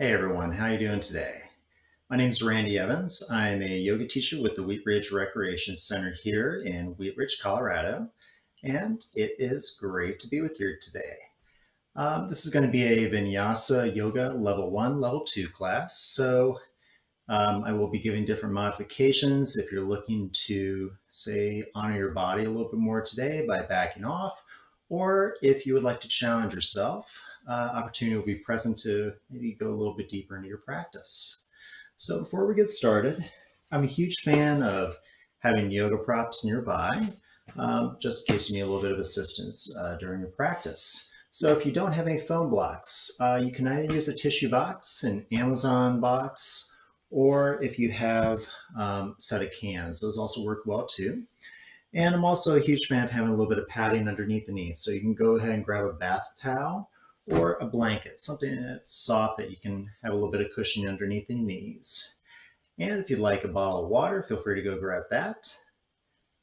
Hey everyone, how you doing today? My name is Randy Evans. I'm a yoga teacher with the Wheat Ridge Recreation Center here in Wheat Ridge, Colorado, and it is great to be with you today. This is going to be a Vinyasa Yoga Level 1, Level 2 class, so I will be giving different modifications if you're looking to, say, honor your body a little bit more today by backing off, or if you would like to challenge yourself, opportunity will be present to maybe go a little bit deeper into your practice. So before we get started, I'm a huge fan of having yoga props nearby, just in case you need a little bit of assistance during your practice. So if you don't have any foam blocks, you can either use a tissue box, an Amazon box, or if you have a set of cans, those also work well too. And I'm also a huge fan of having a little bit of padding underneath the knees. So you can go ahead and grab a bath towel or a blanket, something that's soft that you can have a little bit of cushioning underneath the knees. And if you'd like a bottle of water, feel free to go grab that.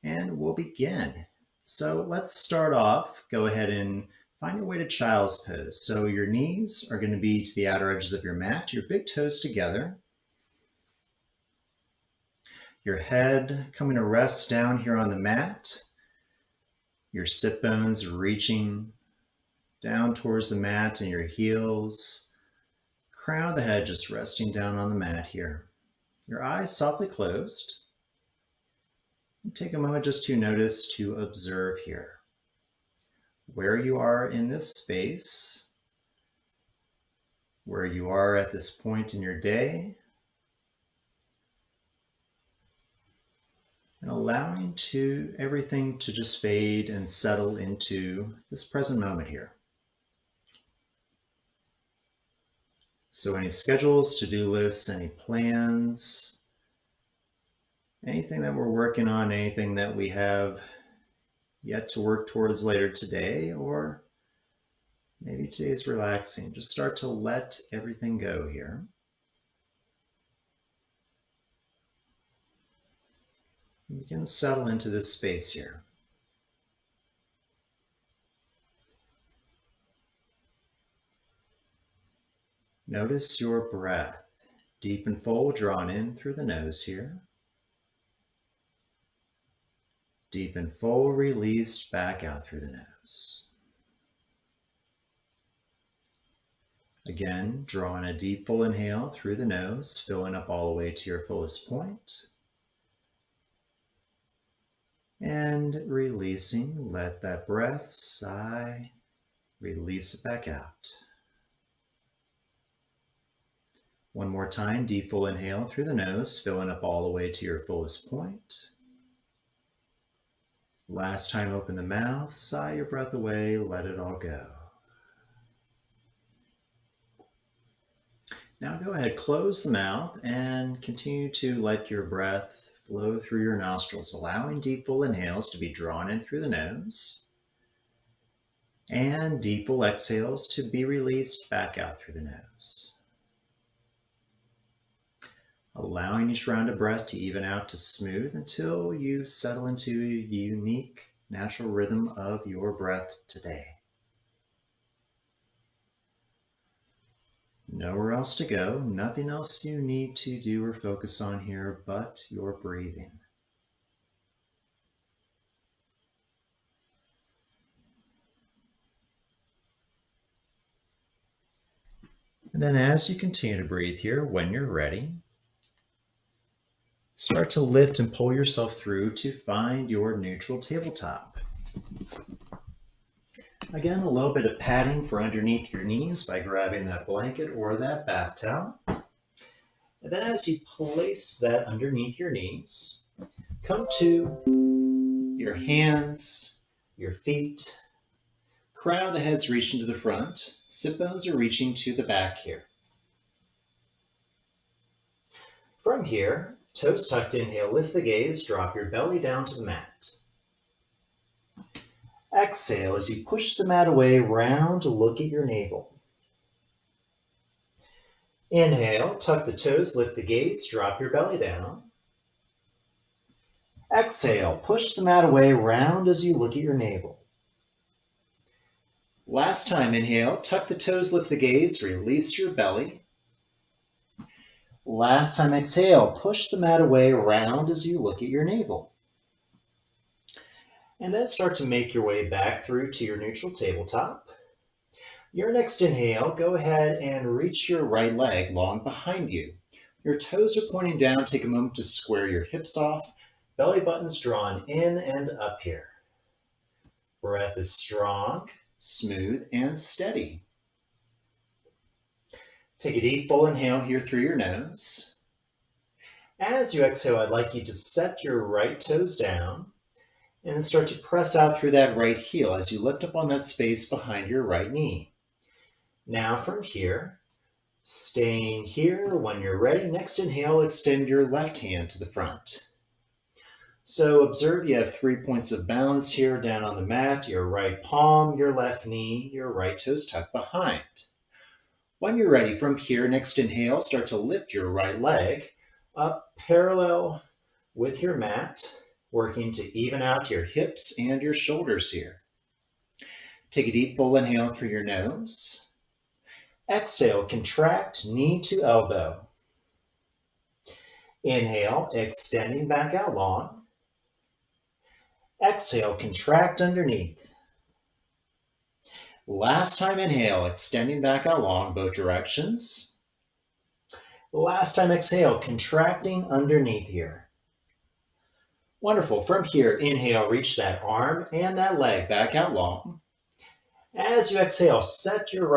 And we'll begin. So let's start off. Go ahead and find your way to child's pose. So your knees are going to be to the outer edges of your mat, your big toes together. Your head coming to rest down here on the mat. Your sit bones reaching down towards the mat and your heels. Crown of the head just resting down on the mat here. Your eyes softly closed. And take a moment just to notice, to observe here. Where you are in this space, where you are at this point in your day, and allowing everything to just fade and settle into this present moment here. So any schedules, to-do lists, any plans, anything that we're working on, anything that we have yet to work towards later today, or maybe today's relaxing, just start to let everything go here. You can settle into this space here. Notice your breath, deep and full, drawn in through the nose here. Deep and full, released back out through the nose. Again, drawing a deep full inhale through the nose, filling up all the way to your fullest point. And releasing, let that breath sigh, release it back out. One more time, deep full inhale through the nose, filling up all the way to your fullest point. Last time, open the mouth, sigh your breath away, let it all go. Now go ahead, close the mouth and continue to let your breath flow through your nostrils, allowing deep full inhales to be drawn in through the nose and deep full exhales to be released back out through the nose. Allowing each round of breath to even out to smooth until you settle into the unique natural rhythm of your breath today. Nowhere else to go, nothing else you need to do or focus on here but your breathing. And then as you continue to breathe here, when you're ready, start to lift and pull yourself through to find your neutral tabletop. Again, a little bit of padding for underneath your knees by grabbing that blanket or that bath towel. And then as you place that underneath your knees, come to your hands, your feet. Crown of the head's reaching to the front. Sit bones are reaching to the back here. From here, toes tucked, inhale, lift the gaze, drop your belly down to the mat. Exhale as you push the mat away, round to look at your navel. Inhale, tuck the toes, lift the gaze, drop your belly down. Exhale, push the mat away, round as you look at your navel. Last time, inhale, tuck the toes, lift the gaze, release your belly. Last time, exhale, push the mat away around as you look at your navel. And then start to make your way back through to your neutral tabletop. Your next inhale, go ahead and reach your right leg long behind you. Your toes are pointing down. Take a moment to square your hips off. Belly button's drawn in and up here. Breath is strong, smooth, and steady. Take a deep, full inhale here through your nose. As you exhale, I'd like you to set your right toes down and then start to press out through that right heel as you lift up on that space behind your right knee. Now from here, staying here, when you're ready, next inhale, extend your left hand to the front. So observe you have 3 points of balance here down on the mat, your right palm, your left knee, your right toes tucked behind. When you're ready, from here, next inhale, start to lift your right leg up parallel with your mat, working to even out your hips and your shoulders here. Take a deep, full inhale through your nose. Exhale, contract knee to elbow. Inhale, extending back out long. Exhale, contract underneath. Last time, inhale, extending back out long, both directions. Last time, exhale, contracting underneath here. Wonderful. From here, inhale, reach that arm and that leg back out long. As you exhale, set your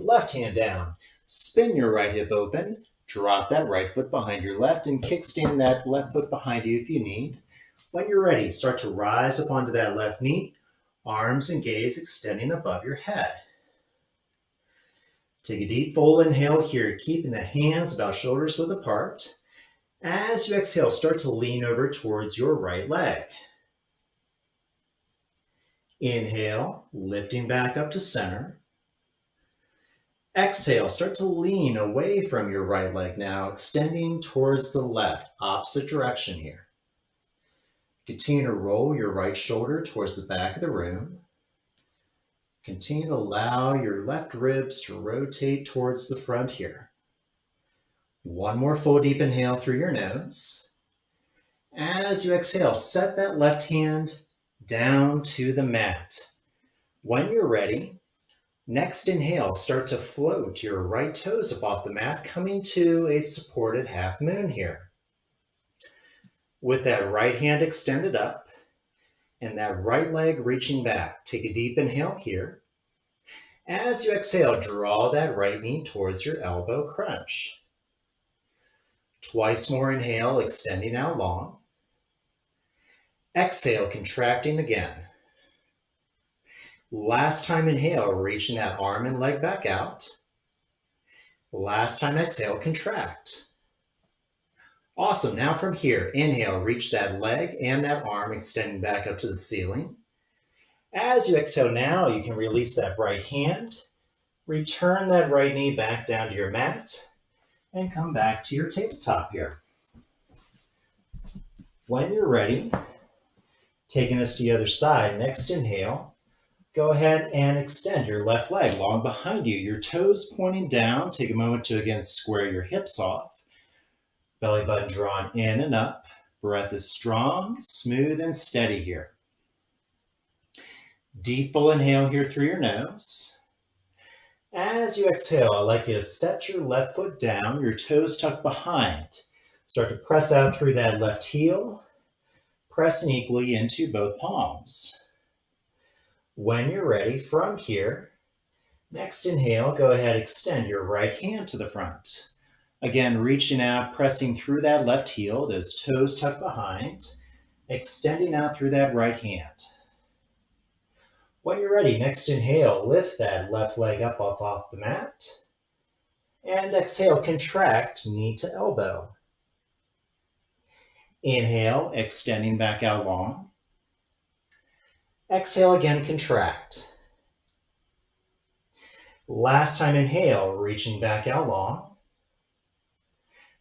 left hand down. Spin your right hip open. Drop that right foot behind your left and kickstand that left foot behind you if you need. When you're ready, start to rise up onto that left knee. Arms and gaze extending above your head. Take a deep, full inhale here, keeping the hands about shoulders width apart. As you exhale, start to lean over towards your right leg. Inhale, lifting back up to center. Exhale, start to lean away from your right leg now, extending towards the left, opposite direction here. Continue to roll your right shoulder towards the back of the room. Continue to allow your left ribs to rotate towards the front here. One more full deep inhale through your nose. As you exhale, set that left hand down to the mat. When you're ready, next inhale, start to float your right toes up off the mat, coming to a supported half moon here. With that right hand extended up and that right leg reaching back, take a deep inhale here. As you exhale, draw that right knee towards your elbow crunch. Twice more inhale, extending out long. Exhale, contracting again. Last time inhale, reaching that arm and leg back out. Last time exhale, contract. Awesome. Now from here, inhale, reach that leg and that arm extending back up to the ceiling. As you exhale now, you can release that right hand, return that right knee back down to your mat, and come back to your tabletop here. When you're ready, taking this to the other side, next inhale, go ahead and extend your left leg long behind you, your toes pointing down. Take a moment to again square your hips off. Belly button drawn in and up. Breath is strong, smooth, and steady here. Deep full inhale here through your nose. As you exhale, I'd like you to set your left foot down, your toes tucked behind. Start to press out through that left heel, pressing equally into both palms. When you're ready, from here, next inhale, go ahead, extend your right hand to the front. Again, reaching out, pressing through that left heel, those toes tucked behind, extending out through that right hand. When you're ready, next inhale, lift that left leg up off the mat. And exhale, contract knee to elbow. Inhale, extending back out long. Exhale again, contract. Last time inhale, reaching back out long.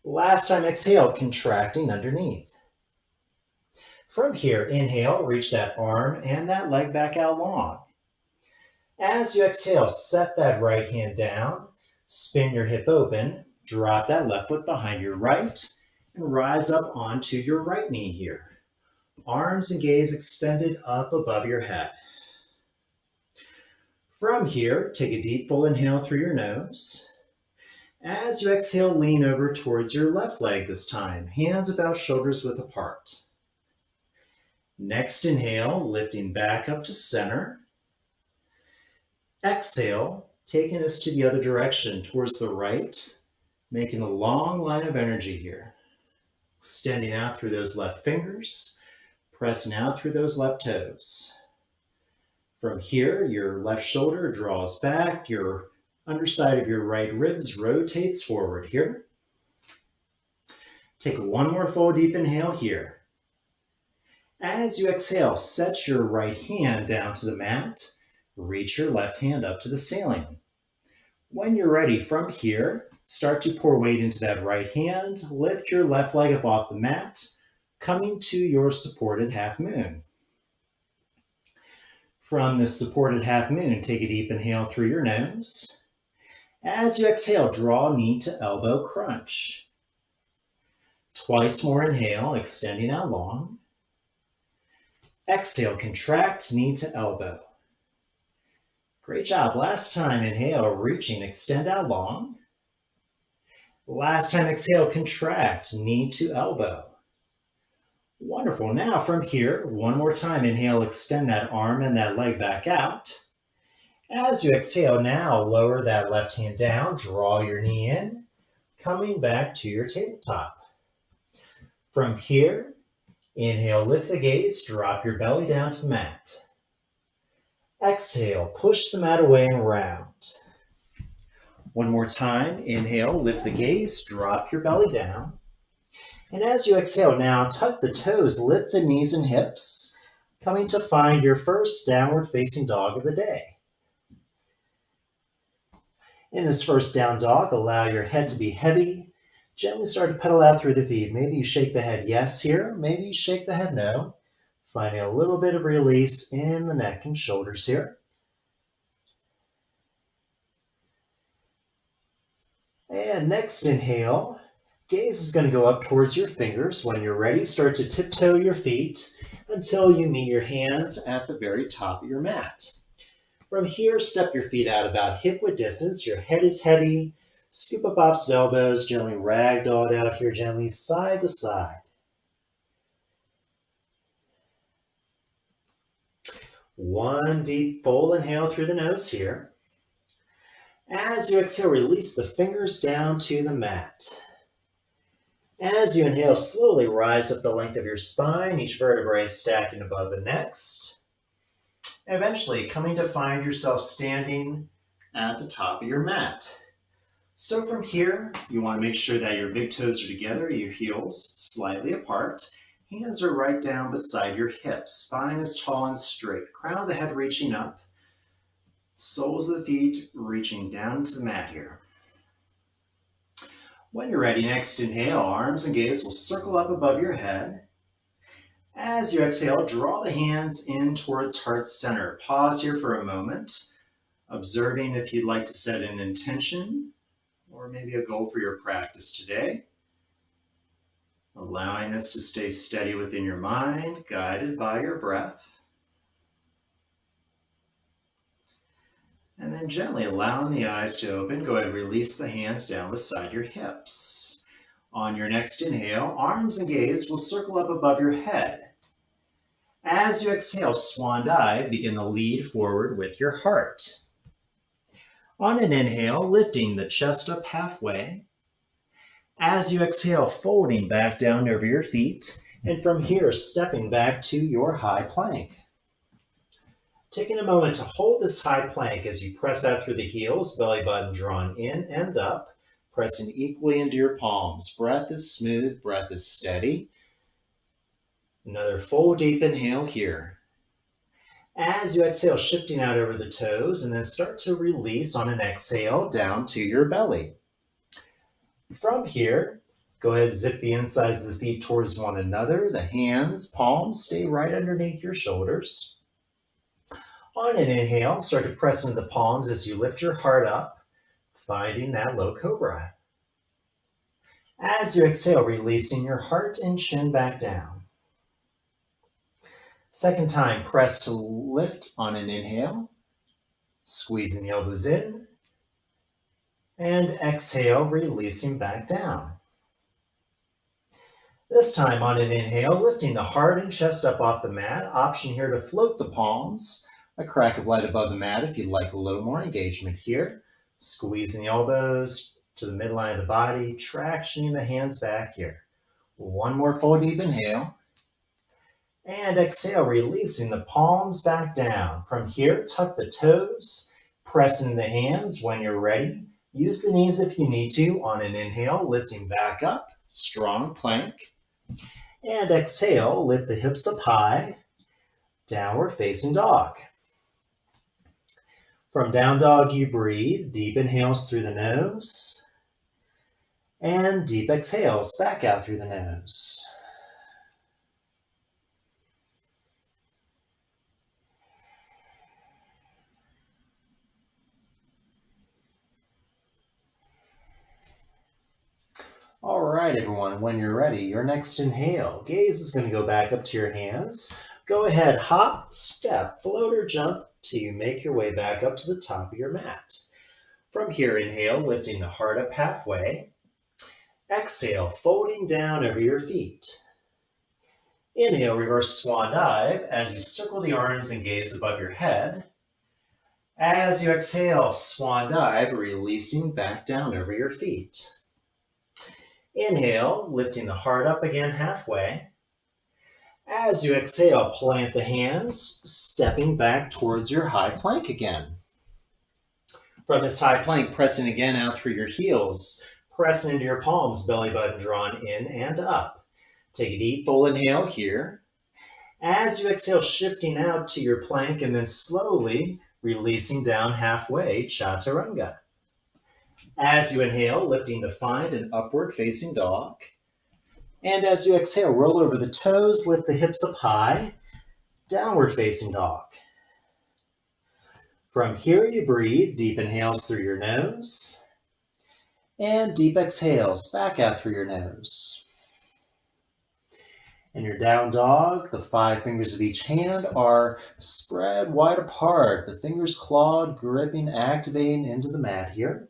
Last time exhale, contracting underneath. From here, inhale, reach that arm and that leg back out long. As you exhale, set that right hand down, spin your hip open, Drop that left foot behind your right and rise up onto your right knee here. Arms and gaze extended up above your head. From here, take a deep full inhale through your nose. As you exhale, lean over towards your left leg this time, hands about shoulders width apart. Next inhale, lifting back up to center. Exhale, taking us to the other direction, towards the right, making a long line of energy here. Extending out through those left fingers, pressing out through those left toes. From here, your left shoulder draws back, your underside of your right ribs rotates forward here. Take one more full deep inhale here. As you exhale, set your right hand down to the mat. Reach your left hand up to the ceiling. When you're ready, from here, start to pour weight into that right hand. Lift your left leg up off the mat, coming to your supported half moon. From this supported half moon, take a deep inhale through your nose. As you exhale, draw knee to elbow crunch. Twice more inhale, extending out long. Exhale, contract knee to elbow. Great job. Last time, inhale, reaching, extend out long. Last time, exhale, contract knee to elbow. Wonderful. Now from here, one more time, inhale, extend that arm and that leg back out. As you exhale, now lower that left hand down, draw your knee in, coming back to your tabletop. From here, inhale, lift the gaze, drop your belly down to the mat. Exhale, push the mat away and round. One more time, inhale, lift the gaze, drop your belly down. And as you exhale, now tuck the toes, lift the knees and hips, coming to find your first downward facing dog of the day. In this first down dog, allow your head to be heavy. Gently start to pedal out through the feet. Maybe you shake the head yes here, maybe you shake the head no. Finding a little bit of release in the neck and shoulders here. And next inhale, gaze is going to go up towards your fingers. When you're ready, start to tiptoe your feet until you meet your hands at the very top of your mat. From here, step your feet out about hip-width distance. Your head is heavy. Scoop up opposite elbows, gently ragdoll it out here, gently side to side. One deep full inhale through the nose here. As you exhale, release the fingers down to the mat. As you inhale, slowly rise up the length of your spine, each vertebrae stacking above the next. Eventually, coming to find yourself standing at the top of your mat. So from here, you want to make sure that your big toes are together, your heels slightly apart. Hands are right down beside your hips. Spine is tall and straight. Crown of the head reaching up. Soles of the feet reaching down to the mat here. When you're ready, next inhale, arms and gaze will circle up above your head. As you exhale, draw the hands in towards heart center. Pause here for a moment, observing if you'd like to set an intention or maybe a goal for your practice today. Allowing this to stay steady within your mind, guided by your breath. And then gently allowing the eyes to open, go ahead and release the hands down beside your hips. On your next inhale, arms and gaze will circle up above your head. As you exhale, swan dive, begin to lead forward with your heart. On an inhale, lifting the chest up halfway. As you exhale, folding back down over your feet, and from here, stepping back to your high plank. Taking a moment to hold this high plank as you press out through the heels, belly button drawn in and up, pressing equally into your palms. Breath is smooth, breath is steady. Another full deep inhale here. As you exhale, shifting out over the toes, and then start to release on an exhale down to your belly. From here, go ahead, zip the insides of the feet towards one another. The hands, palms stay right underneath your shoulders. On an inhale, start to press into the palms as you lift your heart up, finding that low cobra. As you exhale, releasing your heart and chin back down. Second time, press to lift on an inhale, squeezing the elbows in, and exhale, releasing back down. This time on an inhale, lifting the heart and chest up off the mat. Option here to float the palms, a crack of light above the mat if you'd like a little more engagement here. Squeezing the elbows to the midline of the body, tractioning the hands back here. One more full deep inhale. And exhale, releasing the palms back down. From here, tuck the toes, press into the hands when you're ready. Use the knees if you need to on an inhale, lifting back up, strong plank. And exhale, lift the hips up high, downward facing dog. From down dog, you breathe, deep inhales through the nose, and deep exhales back out through the nose. All right, everyone, when you're ready, your next inhale, gaze is going to go back up to your hands. Go ahead, hop, step, float, or jump till you make your way back up to the top of your mat. From here, inhale, lifting the heart up halfway. Exhale, folding down over your feet. Inhale, reverse swan dive as you circle the arms and gaze above your head. As you exhale, swan dive, releasing back down over your feet. Inhale, lifting the heart up again halfway. As you exhale, plant the hands, stepping back towards your high plank again. From this high plank, pressing again out through your heels, press into your palms, belly button drawn in and up. Take a deep full inhale here. As you exhale, shifting out to your plank and then slowly releasing down halfway, chaturanga. As you inhale, lifting to find an upward facing dog. And as you exhale, roll over the toes, lift the hips up high, downward facing dog. From here, you breathe, deep inhales through your nose, and deep exhales back out through your nose. In your down dog, the 5 fingers of each hand are spread wide apart, the fingers clawed, gripping, activating into the mat here.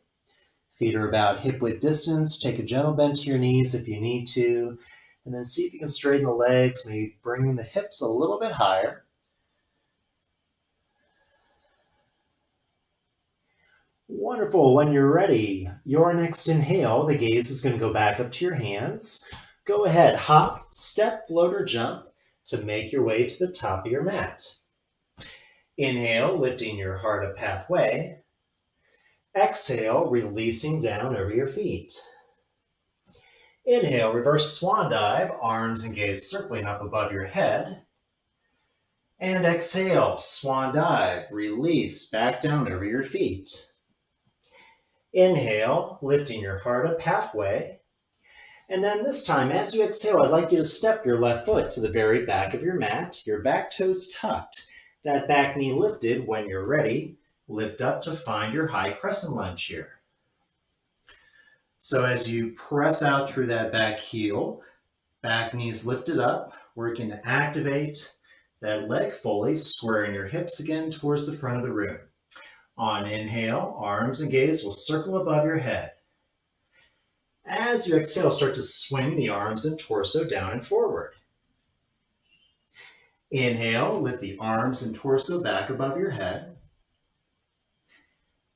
Feet are about hip-width distance. Take a gentle bend to your knees if you need to. And then see if you can straighten the legs, maybe bringing the hips a little bit higher. Wonderful. When you're ready, your next inhale, the gaze is going to go back up to your hands. Go ahead, hop, step, float, or jump to make your way to the top of your mat. Inhale, lifting your heart up halfway. Exhale, releasing down over your feet. Inhale, reverse swan dive, arms and gaze circling up above your head. And exhale, swan dive, release back down over your feet. Inhale, lifting your heart up halfway. And then this time, as you exhale, I'd like you to step your left foot to the very back of your mat, your back toes tucked, that back knee lifted. When you're ready, lift up to find your high crescent lunge here. So as you press out through that back heel, back knees lifted up, working to activate that leg fully, squaring your hips again towards the front of the room. On inhale, arms and gaze will circle above your head. As you exhale, start to swing the arms and torso down and forward. Inhale, lift the arms and torso back above your head.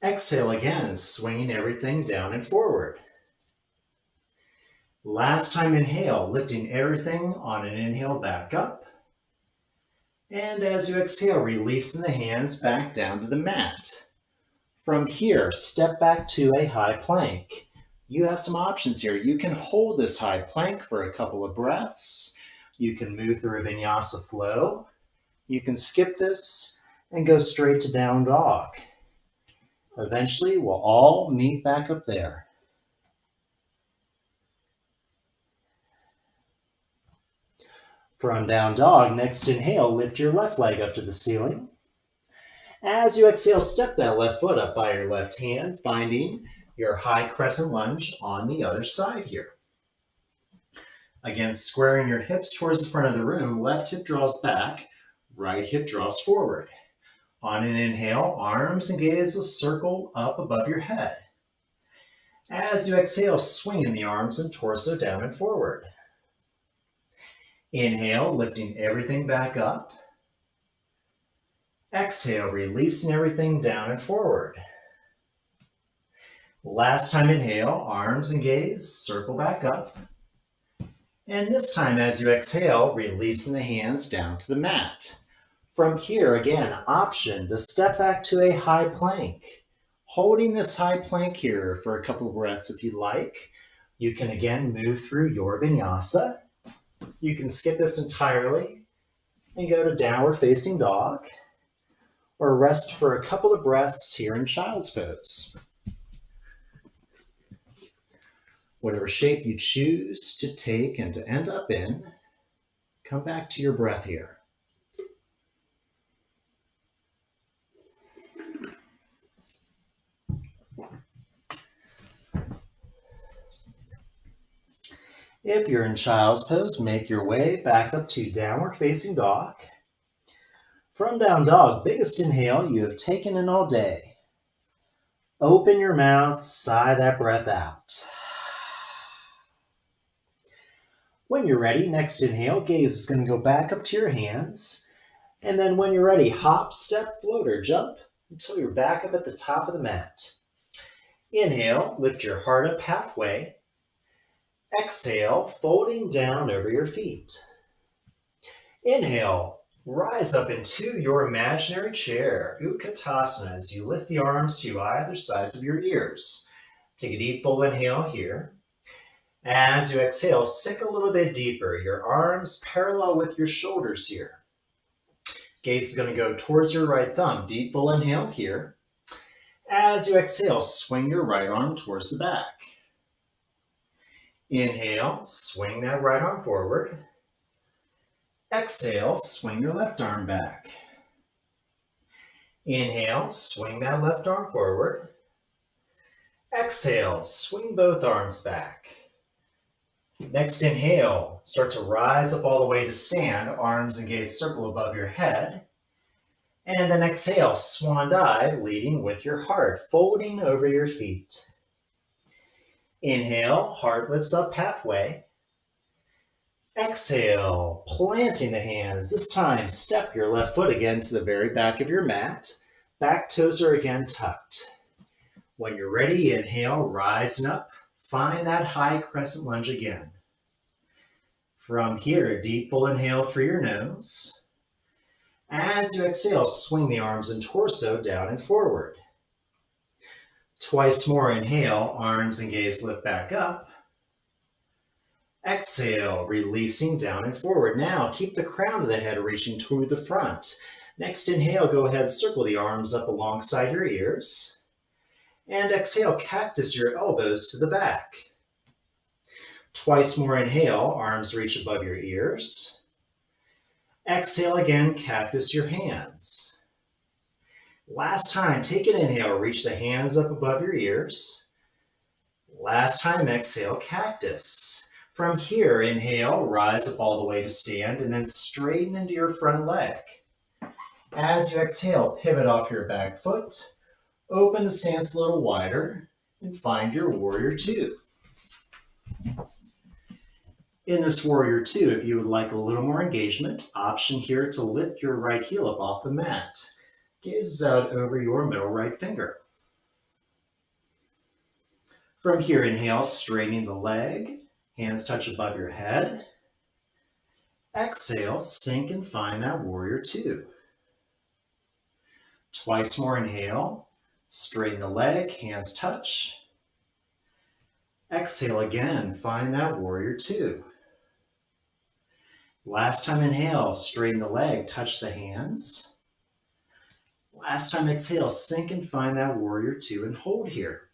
Exhale again, swinging everything down and forward. Last time, inhale, lifting everything on an inhale back up. And as you exhale, releasing the hands back down to the mat. From here, step back to a high plank. You have some options here. You can hold this high plank for a couple of breaths. You can move through a Vinyasa flow. You can skip this and go straight to down dog. Eventually, we'll all meet back up there. From down dog, next inhale, lift your left leg up to the ceiling. As you exhale, step that left foot up by your left hand, finding your high crescent lunge on the other side here. Again, squaring your hips towards the front of the room, left hip draws back, right hip draws forward. On an inhale, arms and gaze will circle up above your head. As you exhale, swinging the arms and torso down and forward. Inhale, lifting everything back up. Exhale, releasing everything down and forward. Last time inhale, arms and gaze, circle back up. And this time as you exhale, releasing the hands down to the mat. From here, again, option to step back to a high plank. Holding this high plank here for a couple breaths if you like. You can again move through your vinyasa. You can skip this entirely and go to downward facing dog, or rest for a couple of breaths here in child's pose. Whatever shape you choose to take and to end up in, come back to your breath here. If you're in child's pose, make your way back up to downward facing dog. From down dog, biggest inhale you have taken in all day. Open your mouth, sigh that breath out. When you're ready, next inhale, gaze is going to go back up to your hands. And then when you're ready, hop, step, float, or jump until you're back up at the top of the mat. Inhale, lift your heart up halfway. Exhale, folding down over your feet. Inhale, rise up into your imaginary chair, Utkatasana, as you lift the arms to either sides of your ears. Take a deep full inhale here. As you exhale, sink a little bit deeper, your arms parallel with your shoulders here. Gaze is going to go towards your right thumb. Deep full inhale here. As you exhale, swing your right arm towards the back. Inhale, swing that right arm forward. Exhale, swing your left arm back. Inhale, swing that left arm forward. Exhale, swing both arms back. Next inhale, start to rise up all the way to stand, arms and gaze circle above your head. And then exhale, swan dive, leading with your heart, folding over your feet. Inhale, heart lifts up halfway. Exhale, planting the hands. This time, step your left foot again to the very back of your mat. Back toes are again tucked. When you're ready, inhale, rising up. Find that high crescent lunge again. From here, deep full inhale through your nose. As you exhale, swing the arms and torso down and forward. Twice more inhale, arms and gaze lift back up. Exhale, releasing down and forward. Now, keep the crown of the head reaching toward the front. Next inhale, go ahead, circle the arms up alongside your ears. And exhale, cactus your elbows to the back. Twice more inhale, arms reach above your ears. Exhale again, cactus your hands. Last time, take an inhale, reach the hands up above your ears. Last time, exhale, cactus. From here, inhale, rise up all the way to stand, and then straighten into your front leg. As you exhale, pivot off your back foot, open the stance a little wider, and find your warrior two. In this warrior two, if you would like a little more engagement, option here to lift your right heel up off the mat. Gaze out over your middle right finger. From here, inhale, straightening the leg, hands touch above your head. Exhale, sink and find that warrior two. Twice more inhale, straighten the leg, hands touch. Exhale again, find that warrior two. Last time inhale, straighten the leg, touch the hands. Last time exhale, sink and find that warrior two and hold here.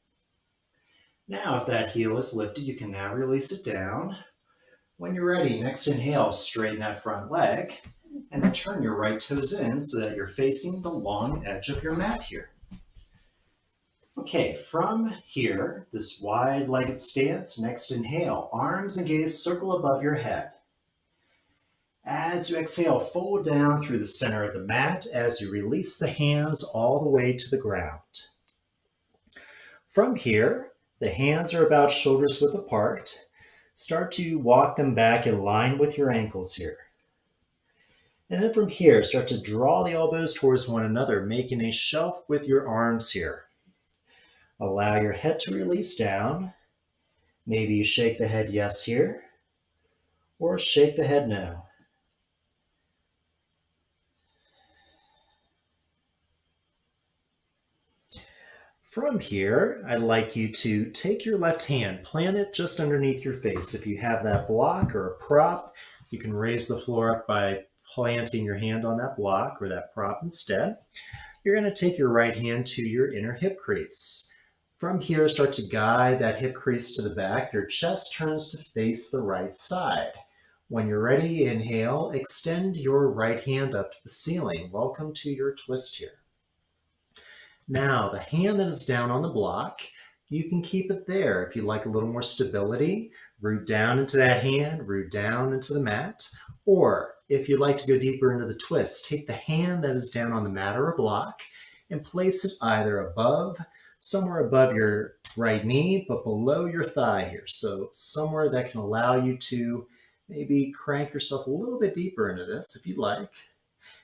Now, if that heel is lifted, you can now release it down. When you're ready, next inhale, straighten that front leg, and then turn your right toes in so that you're facing the long edge of your mat here. Okay, from here, this wide-legged stance, next inhale, arms and gaze circle above your head. As you exhale, fold down through the center of the mat as you release the hands all the way to the ground. From here, the hands are about shoulders width apart. Start to walk them back in line with your ankles here. And then from here, start to draw the elbows towards one another, making a shelf with your arms here. Allow your head to release down. Maybe you shake the head yes here, or shake the head no. From here, I'd like you to take your left hand, plant it just underneath your face. If you have that block or a prop, you can raise the floor up by planting your hand on that block or that prop instead. You're going to take your right hand to your inner hip crease. From here, start to guide that hip crease to the back. Your chest turns to face the right side. When you're ready, inhale, extend your right hand up to the ceiling. Welcome to your twist here. Now, the hand that is down on the block, you can keep it there. If you like a little more stability, root down into that hand, root down into the mat. Or if you'd like to go deeper into the twist, take the hand that is down on the mat or a block and place it either above, somewhere above your right knee, but below your thigh here. So somewhere that can allow you to maybe crank yourself a little bit deeper into this if you'd like.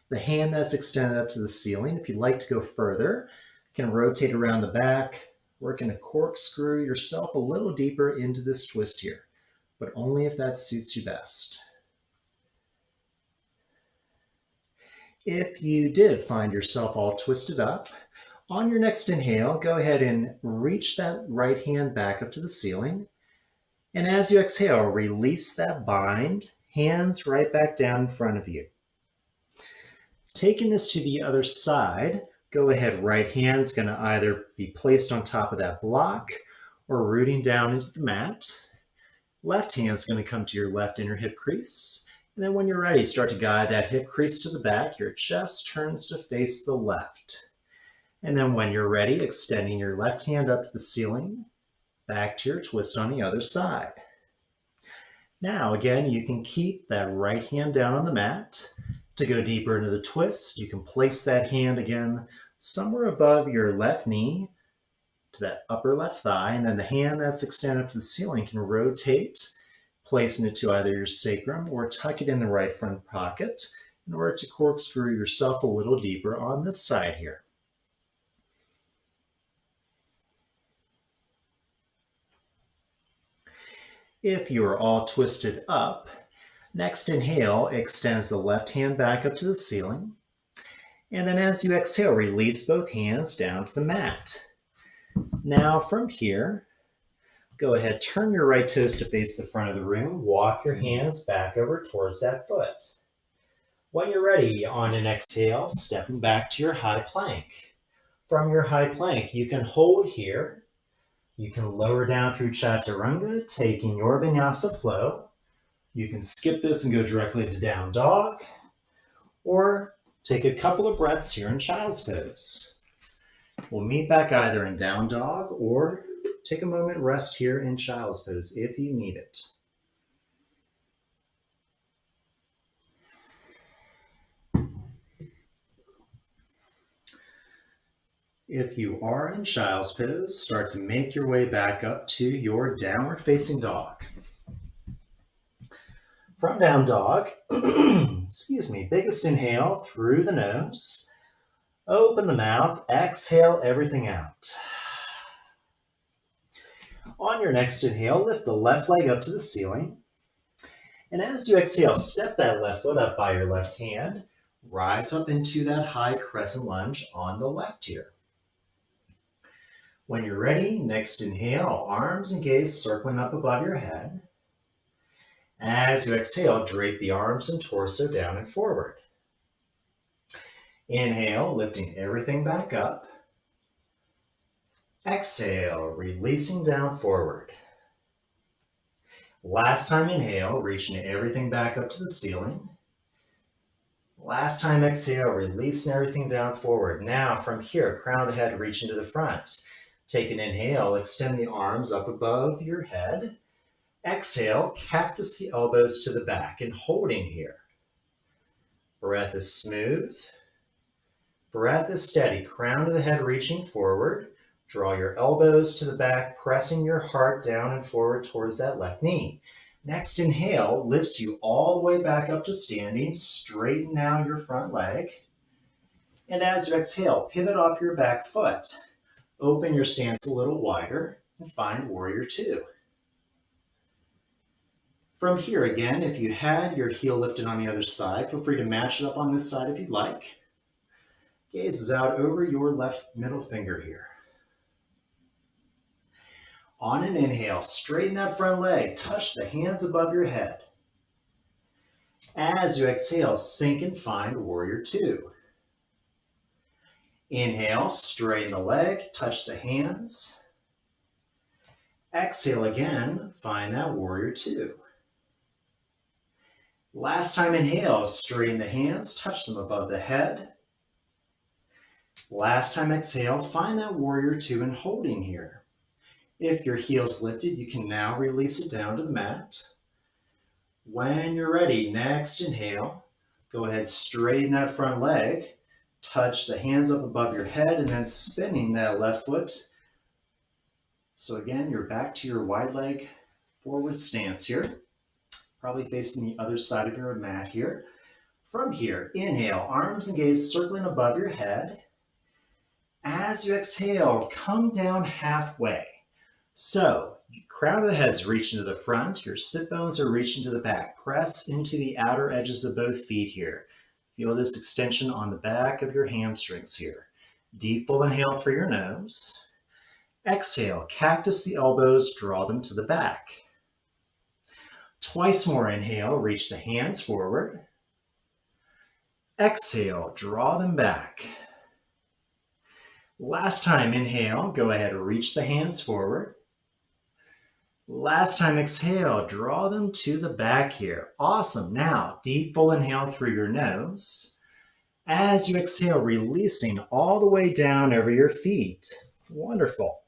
The hand that's extended up to the ceiling, if you'd like to go further, can rotate around the back, working to corkscrew yourself a little deeper into this twist here, but only if that suits you best. If you did find yourself all twisted up, on your next inhale, go ahead and reach that right hand back up to the ceiling. And as you exhale, release that bind, hands right back down in front of you. Taking this to the other side, go ahead, right hand's going to either be placed on top of that block or rooting down into the mat. Left hand's going to come to your left inner hip crease. And then when you're ready, start to guide that hip crease to the back. Your chest turns to face the left. And then when you're ready, extending your left hand up to the ceiling, back to your twist on the other side. Now, again, you can keep that right hand down on the mat. To go deeper into the twist, you can place that hand again somewhere above your left knee to that upper left thigh, and then the hand that's extended up to the ceiling can rotate, placing it to either your sacrum or tuck it in the right front pocket in order to corkscrew yourself a little deeper on this side here. If you are all twisted up, next inhale extends the left hand back up to the ceiling. And then as you exhale, release both hands down to the mat. Now from here, go ahead, turn your right toes to face the front of the room. Walk your hands back over towards that foot. When you're ready, on an exhale, stepping back to your high plank. From your high plank, you can hold here. You can lower down through Chaturanga, taking your Vinyasa flow. You can skip this and go directly to down dog, or take a couple of breaths here in Child's Pose. We'll meet back either in down dog or take a moment rest here in Child's Pose if you need it. If you are in Child's Pose, start to make your way back up to your downward facing dog. From down dog, excuse me, biggest inhale through the nose. Open the mouth, exhale everything out. On your next inhale, lift the left leg up to the ceiling. And as you exhale, step that left foot up by your left hand. Rise up into that high crescent lunge on the left here. When you're ready, next inhale, arms and gaze circling up above your head. As you exhale, drape the arms and torso down and forward. Inhale, lifting everything back up. Exhale, releasing down forward. Last time inhale, reaching everything back up to the ceiling. Last time exhale, releasing everything down forward. Now from here, crown of the head reaching to the front. Take an inhale, extend the arms up above your head. Exhale, cactus the elbows to the back and holding here. Breath is smooth. Breath is steady. Crown of the head reaching forward. Draw your elbows to the back, pressing your heart down and forward towards that left knee. Next inhale lifts you all the way back up to standing. Straighten out your front leg. And as you exhale, pivot off your back foot. Open your stance a little wider and find Warrior Two. From here again, if you had your heel lifted on the other side, feel free to match it up on this side if you'd like. Gaze is out over your left middle finger here. On an inhale, straighten that front leg, touch the hands above your head. As you exhale, sink and find Warrior Two. Inhale, straighten the leg, touch the hands. Exhale again, find that Warrior Two. Last time inhale, straighten the hands, touch them above the head. Last time exhale, find that Warrior Two and holding here. If your heel's lifted, you can now release it down to the mat. When you're ready, next inhale, go ahead, straighten that front leg. Touch the hands up above your head and then spinning that left foot. So again, you're back to your wide leg forward stance here. Probably facing the other side of your mat here. From here, inhale, arms and gaze circling above your head. As you exhale, come down halfway. So, crown of the head's reaching to the front, your sit bones are reaching to the back. Press into the outer edges of both feet here. Feel this extension on the back of your hamstrings here. Deep full inhale through your nose. Exhale, cactus the elbows, draw them to the back. Twice more inhale, reach the hands forward. Exhale, draw them back. Last time inhale, go ahead, reach the hands forward. Last time exhale, draw them to the back here. Awesome. Now, deep full inhale through your nose. As you exhale, releasing all the way down over your feet. Wonderful.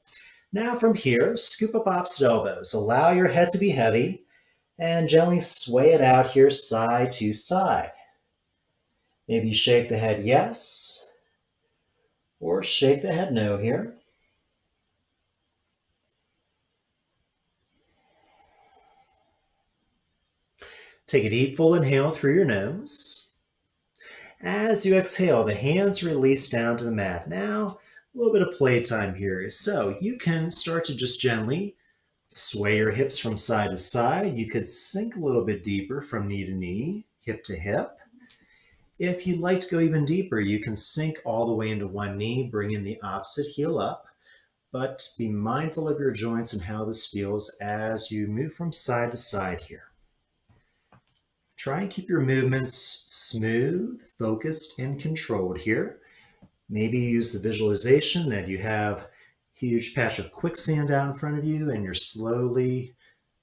Now from here, scoop up opposite elbows. Allow your head to be heavy and gently sway it out here side to side. Maybe shake the head yes, or shake the head no here. Take a deep full inhale through your nose. As you exhale, the hands release down to the mat. Now, a little bit of playtime here. So you can start to just gently sway your hips from side to side. You could sink a little bit deeper from knee to knee, hip to hip. If you'd like to go even deeper, you can sink all the way into one knee, bringing the opposite heel up. But be mindful of your joints and how this feels as you move from side to side here. Try and keep your movements smooth, focused, and controlled here. Maybe use the visualization that you have a huge patch of quicksand out in front of you and you're slowly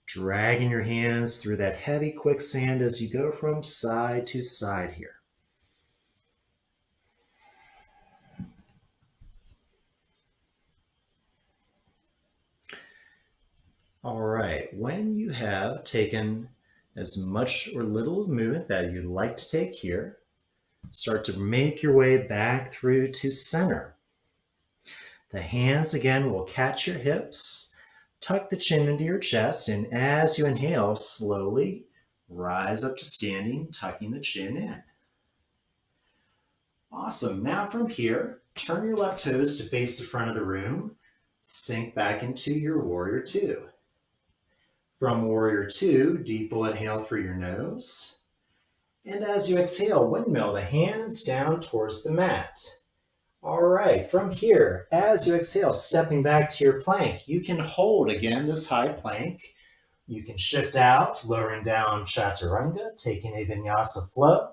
dragging your hands through that heavy quicksand as you go from side to side here. All right, when you have taken as much or little movement that you'd like to take here, start to make your way back through to center. The hands again will catch your hips, tuck the chin into your chest, and as you inhale, slowly rise up to standing, tucking the chin in. Awesome. Now from here, turn your left toes to face the front of the room, sink back into your Warrior Two. From Warrior Two, deep full inhale through your nose. And as you exhale, windmill the hands down towards the mat. All right, from here, as you exhale, stepping back to your plank, you can hold again this high plank. You can shift out, lowering down Chaturanga, taking a Vinyasa flow.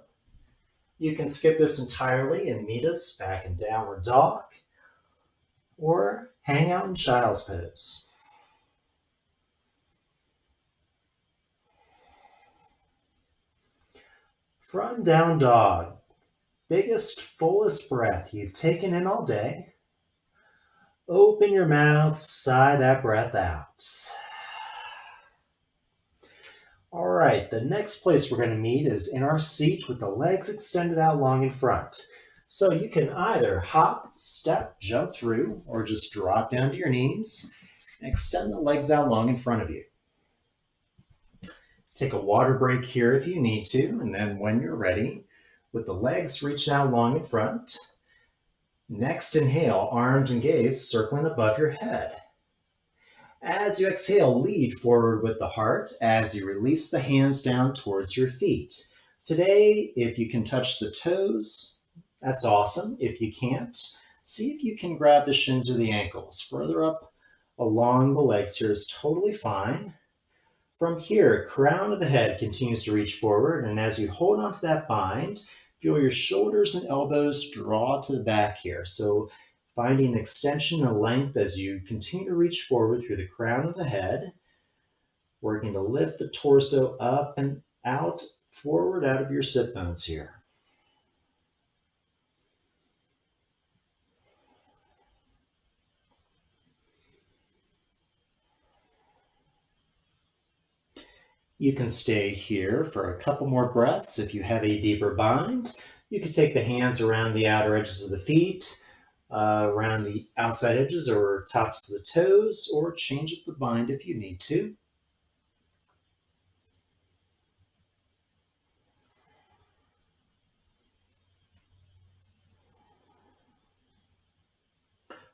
You can skip this entirely and meet us back in Downward Dog, or hang out in Child's Pose. From Down Dog, biggest, fullest breath you've taken in all day. Open your mouth, sigh that breath out. All right, the next place we're going to meet is in our seat with the legs extended out long in front. So you can either hop, step, jump through, or just drop down to your knees and extend the legs out long in front of you. Take a water break here if you need to, and then when you're ready, with the legs reached out long in front, next inhale, arms and gaze circling above your head. As you exhale, lead forward with the heart as you release the hands down towards your feet. Today, if you can touch the toes, that's awesome. If you can't, see if you can grab the shins or the ankles. Further up along the legs here is totally fine. From here, crown of the head continues to reach forward, and as you hold onto that bind, feel your shoulders and elbows draw to the back here. So finding extension and length as you continue to reach forward through the crown of the head, working to lift the torso up and out, forward out of your sit bones here. You can stay here for a couple more breaths if you have a deeper bind. You can take the hands around the outer edges of the feet, around the outside edges or tops of the toes, or change up the bind if you need to.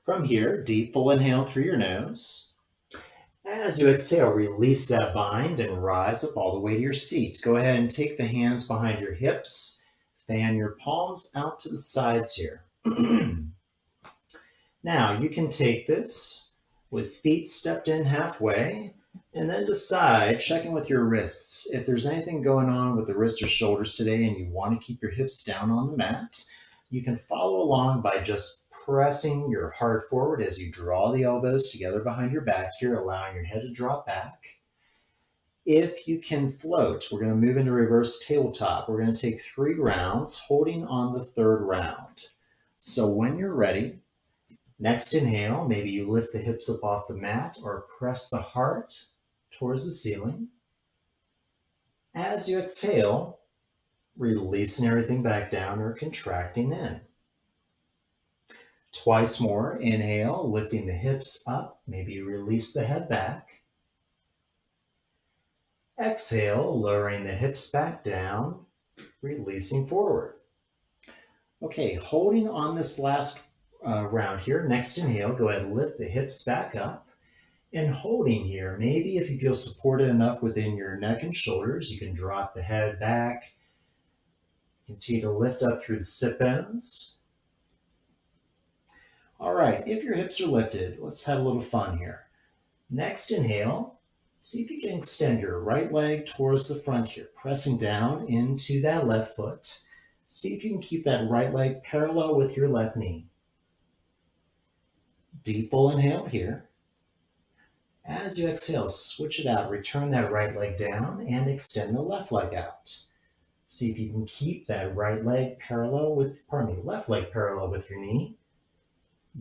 From here, deep full inhale through your nose. As you exhale, release that bind and rise up all the way to your seat. Go ahead and take the hands behind your hips, fan your palms out to the sides here. Now, you can take this with feet stepped in halfway, and then decide, checking with your wrists. If there's anything going on with the wrists or shoulders today and you want to keep your hips down on the mat, you can follow along by just pressing your heart forward as you draw the elbows together behind your back here, allowing your head to drop back. If you can float, we're going to move into reverse tabletop. We're going to take 3 rounds, holding on the 3rd round. So when you're ready, next inhale, maybe you lift the hips up off the mat or press the heart towards the ceiling. As you exhale, releasing everything back down or contracting in. Twice more, inhale, lifting the hips up, maybe release the head back. Exhale, lowering the hips back down, releasing forward. Okay, holding on this last round here, next inhale, go ahead and lift the hips back up. And holding here, maybe if you feel supported enough within your neck and shoulders, you can drop the head back. Continue to lift up through the sit bones. All right, if your hips are lifted, let's have a little fun here. Next inhale, see if you can extend your right leg towards the front here, pressing down into that left foot. See if you can keep that right leg parallel with your left knee. Deep full inhale here. As you exhale, switch it out, return that right leg down and extend the left leg out. See if you can keep that right leg parallel with, left leg parallel with your knee.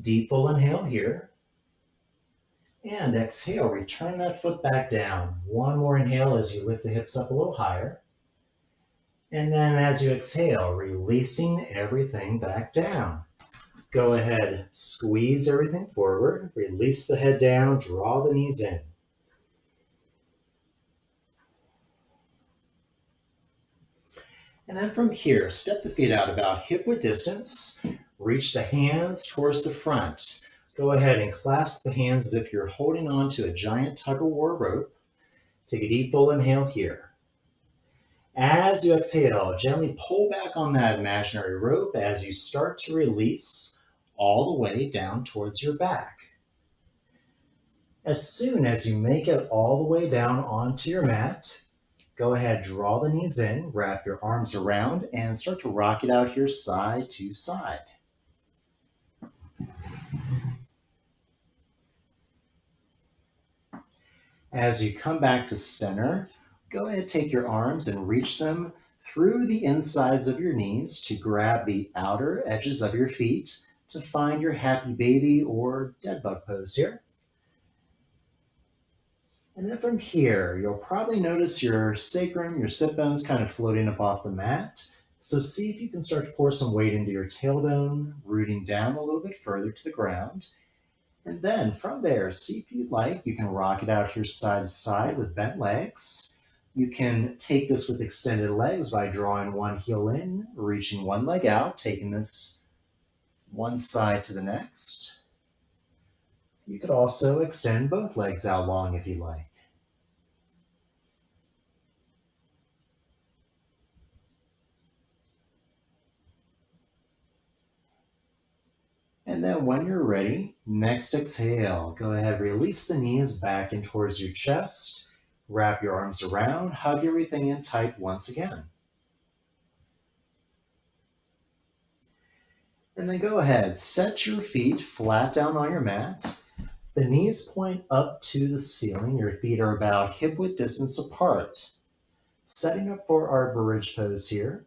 Deep full inhale here. And exhale, return that foot back down. One more inhale as you lift the hips up a little higher. And then as you exhale, releasing everything back down. Go ahead, squeeze everything forward, release the head down, draw the knees in. And then from here, step the feet out about hip-width distance, reach the hands towards the front. Go ahead and clasp the hands as if you're holding on to a giant tug-of-war rope. Take a deep full inhale here. As you exhale, gently pull back on that imaginary rope as you start to release all the way down towards your back. As soon as you make it all the way down onto your mat, go ahead, draw the knees in, wrap your arms around, and start to rock it out here side to side. As you come back to center, go ahead, take your arms and reach them through the insides of your knees to grab the outer edges of your feet to find your happy baby or dead bug pose here. And then from here, you'll probably notice your sacrum, your sit bones kind of floating up off the mat. So see if you can start to pour some weight into your tailbone, rooting down a little bit further to the ground. And then from there, see if you'd like, you can rock it out here side to side with bent legs. You can take this with extended legs by drawing one heel in, reaching one leg out, taking this one side to the next. You could also extend both legs out long if you like. And then when you're ready, next exhale, go ahead, release the knees back in towards your chest. Wrap your arms around, hug everything in tight once again. And then go ahead, set your feet flat down on your mat. The knees point up to the ceiling. Your feet are about hip width distance apart. Setting up for our Burridge Pose here.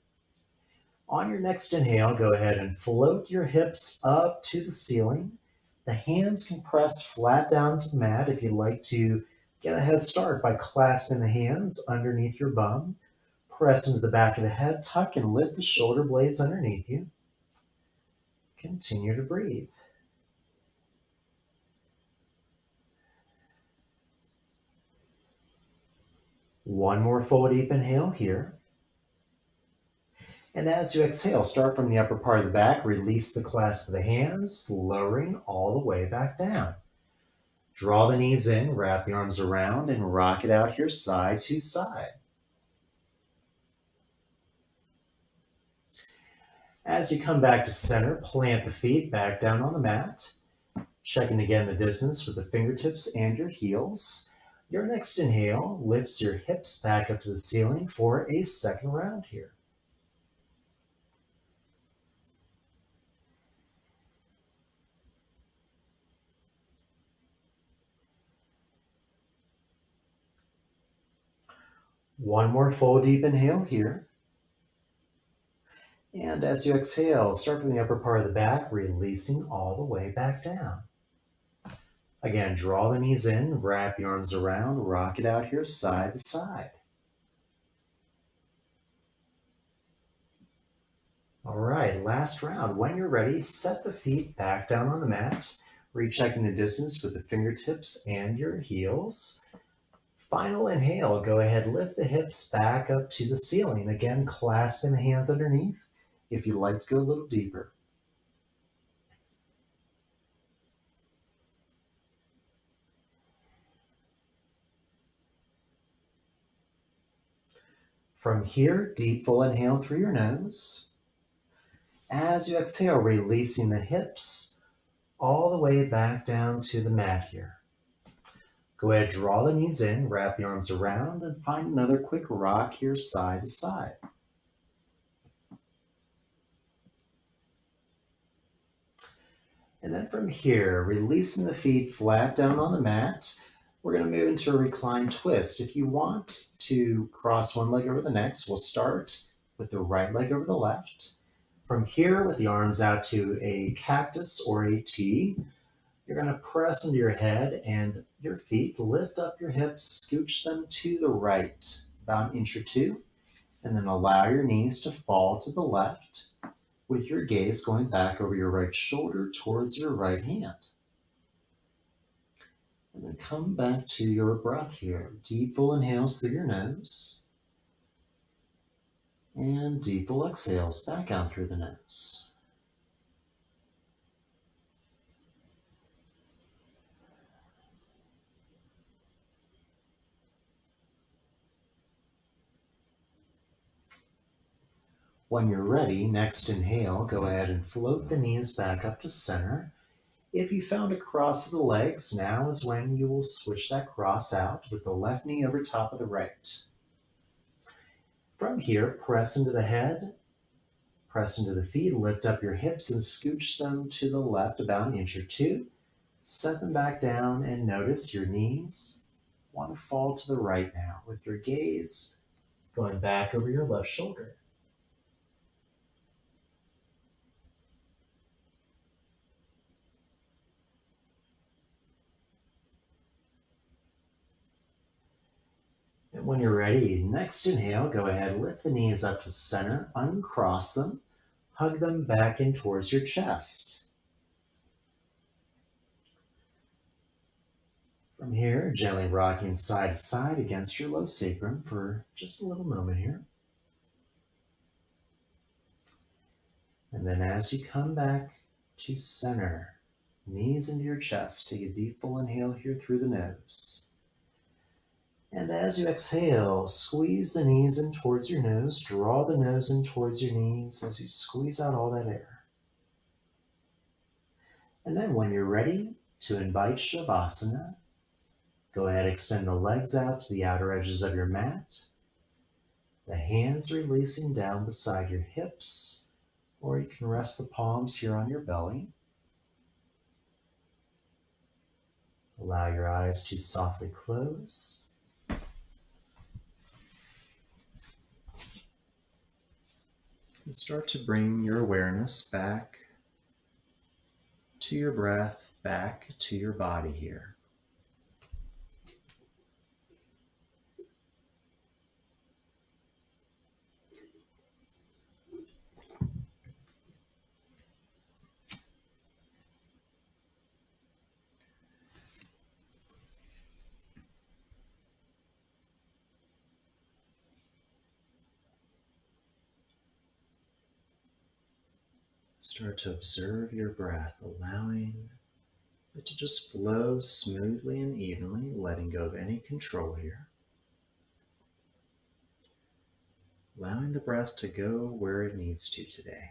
On your next inhale, go ahead and float your hips up to the ceiling. The hands can press flat down to the mat if you'd like to get a head start by clasping the hands underneath your bum. Press into the back of the head, tuck and lift the shoulder blades underneath you. Continue to breathe. One more full deep inhale here. And as you exhale, start from the upper part of the back, release the clasp of the hands, lowering all the way back down. Draw the knees in, wrap the arms around, and rock it out here side to side. As you come back to center, plant the feet back down on the mat. Checking again the distance with the fingertips and your heels. Your next inhale lifts your hips back up to the ceiling for a second round here. One more full deep inhale here. And as you exhale, start from the upper part of the back, releasing all the way back down. Again, draw the knees in, wrap the arms around, rock it out here side to side. All right, last round. When you're ready, set the feet back down on the mat, rechecking the distance with the fingertips and your heels. Final inhale, go ahead, lift the hips back up to the ceiling. Again, clasping the hands underneath if you'd like to go a little deeper. From here, deep full inhale through your nose. As you exhale, releasing the hips all the way back down to the mat here. Go ahead, draw the knees in, wrap the arms around, and find another quick rock here side to side. And then from here, releasing the feet flat down on the mat, we're going to move into a reclined twist. If you want to cross one leg over the next, we'll start with the right leg over the left. From here, with the arms out to a cactus or a T, you're going to press into your head and your feet, lift up your hips, scooch them to the right, about an inch or two, and then allow your knees to fall to the left with your gaze going back over your right shoulder towards your right hand. And then come back to your breath here. Deep full inhales through your nose. And deep full exhales back out through the nose. When you're ready, next inhale, go ahead and float the knees back up to center. If you found a cross of the legs, now is when you will switch that cross out with the left knee over top of the right. From here, press into the head, press into the feet, lift up your hips and scooch them to the left about an inch or two. Set them back down and notice your knees want to fall to the right now with your gaze going back over your left shoulder. When you're ready, next inhale, go ahead, lift the knees up to center, uncross them, hug them back in towards your chest. From here, gently rocking side to side against your low sacrum for just a little moment here. And then as you come back to center, knees into your chest, take a deep full inhale here through the nose. And as you exhale, squeeze the knees in towards your nose, draw the nose in towards your knees as you squeeze out all that air. And then when you're ready to invite Shavasana, go ahead, extend the legs out to the outer edges of your mat, the hands releasing down beside your hips, or you can rest the palms here on your belly. Allow your eyes to softly close. And start to bring your awareness back to your breath, back to your body here. Start to observe your breath, allowing it to just flow smoothly and evenly, letting go of any control here. Allowing the breath to go where it needs to today.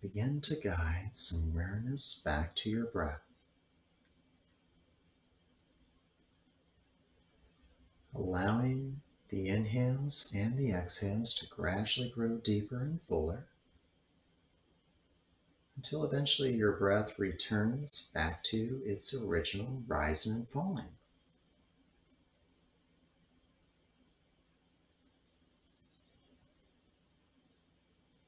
Begin to guide some awareness back to your breath. Allowing the inhales and the exhales to gradually grow deeper and fuller until eventually your breath returns back to its original rising and falling.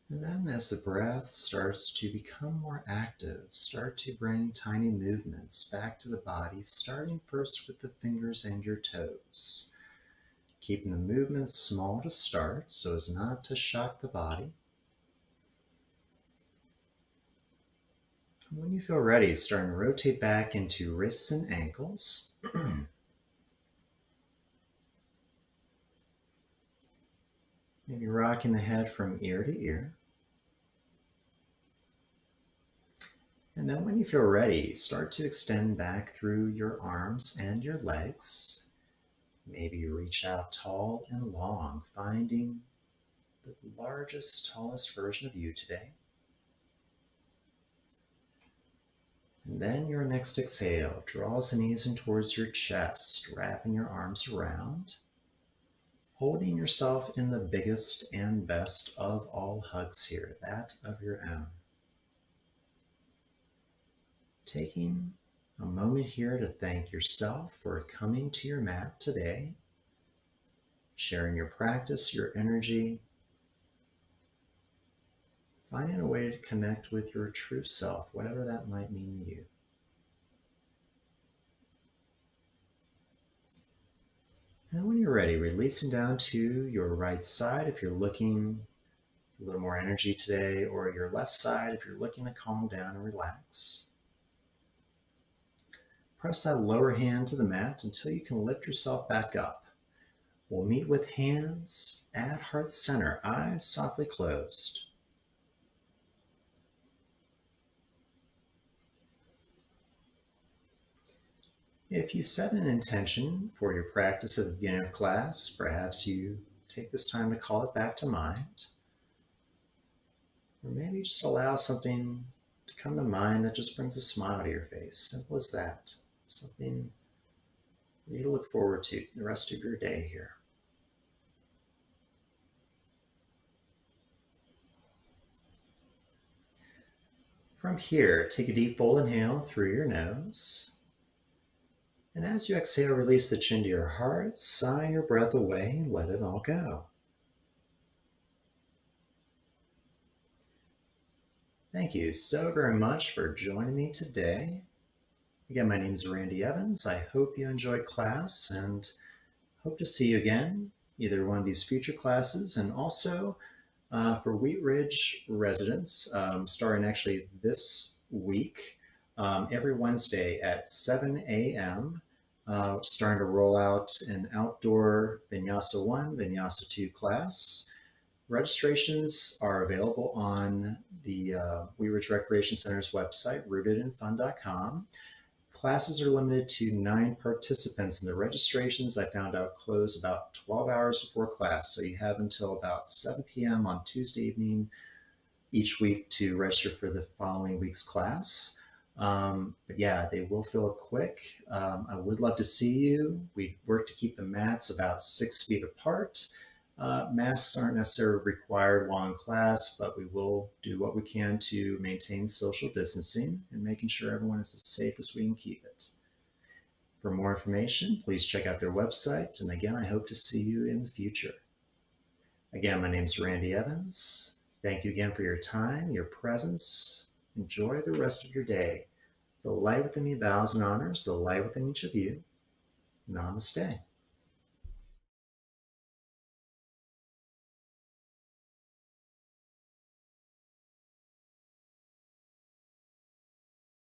And then as the breath starts to become more active, start to bring tiny movements back to the body, starting first with the fingers and your toes. Keeping the movements small to start so as not to shock the body. And when you feel ready, starting to rotate back into wrists and ankles. Maybe rocking the head from ear to ear. And then when you feel ready, start to extend back through your arms and your legs. Maybe reach out tall and long, finding the largest, tallest version of you today. And then your next exhale draws the knees in towards your chest, wrapping your arms around, holding yourself in the biggest and best of all hugs here, that of your own. Taking a moment here to thank yourself for coming to your mat today, sharing your practice, your energy, finding a way to connect with your true self, whatever that might mean to you. And when you're ready, releasing down to your right side if you're looking a little more energy today, or your left side if you're looking to calm down and relax. Press that lower hand to the mat until you can lift yourself back up. We'll meet with hands at heart center, eyes softly closed. If you set an intention for your practice at the beginning of class, perhaps you take this time to call it back to mind. Or maybe just allow something to come to mind that just brings a smile to your face. Simple as that. Something for you to look forward to the rest of your day here. From here, take a deep full inhale through your nose. And as you exhale, release the chin to your heart, sigh your breath away, and let it all go. Thank you so very much for joining me today. Again, my name is Randy Evans. I hope you enjoyed class and hope to see you again, either one of these future classes, and also for Wheat Ridge residents, starting actually this week, every Wednesday at 7 a.m., starting to roll out an outdoor Vinyasa 1, Vinyasa 2 class. Registrations are available on the Wheat Ridge Recreation Center's website, rootedinfun.com. Classes are limited to 9 participants, and the registrations I found out close about 12 hours before class. So you have until about 7 p.m. on Tuesday evening each week to register for the following week's class. But yeah, they will fill up quick. I would love to see you. We work to keep the mats about 6 feet apart. Masks aren't necessarily required while in class, but we will do what we can to maintain social distancing and making sure everyone is as safe as we can keep it. For more information, please check out their website. And again, I hope to see you in the future. Again, my name is Randy Evans. Thank you again for your time, your presence. Enjoy the rest of your day. The light within me bows and honors the light within each of you. Namaste.